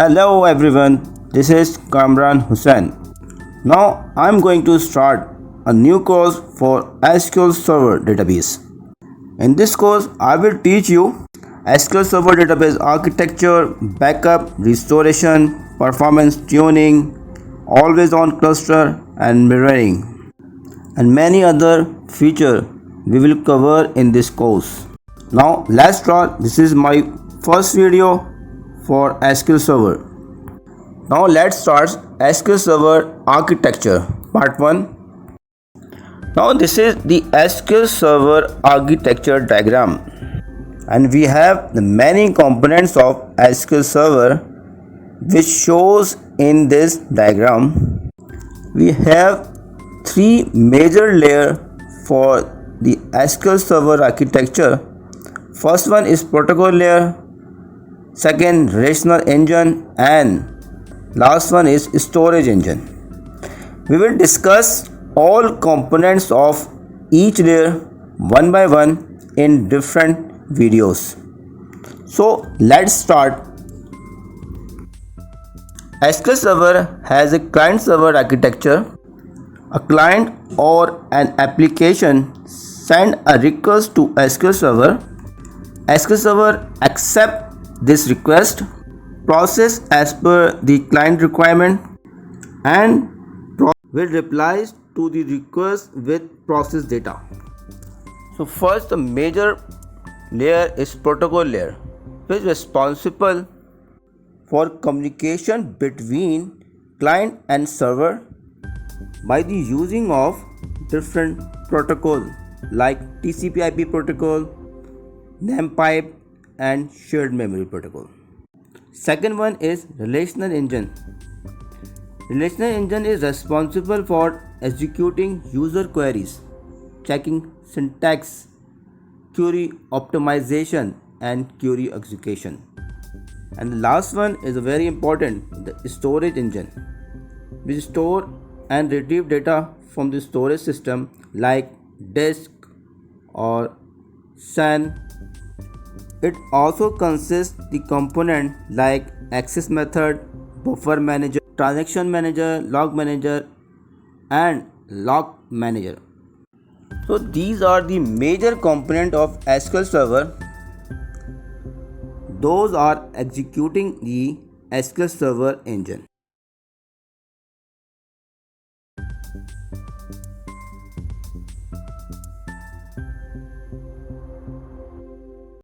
Hello everyone, this is Kamran Hussain. Now I'm going to start a new course for SQL Server Database. In this course, I will teach you SQL Server Database architecture, backup, restoration, performance tuning, always on cluster and mirroring, and many other features we will cover in this course. Now let's start. This is my first video for SQL Server. Now let's start SQL Server architecture part 1. Now this is the SQL Server architecture diagram, and we have the many components of SQL Server which shows in this diagram. We have three major layers for the SQL Server architecture. First one is protocol layer, second relational engine, and last one is storage engine. We will discuss all components of each layer one by one in different videos. So let's start. SQL Server has a client server architecture. A client or an application send a request to SQL Server. SQL Server accepts this request, process as per the client requirement, and will reply to the request with process data. So first, the major layer is protocol layer, which is responsible for communication between client and server by the using of different protocol like TCP/IP protocol, name pipe, and shared memory protocol. Second one is relational engine. Relational engine is responsible for executing user queries, checking syntax, query optimization, and query execution. And the last one is very important, the storage engine, which store and retrieve data from the storage system like disk or SAN. It also consists the component like access method, buffer manager, transaction manager, log manager, and log manager. So these are the major component of SQL Server. Those are executing the SQL Server engine.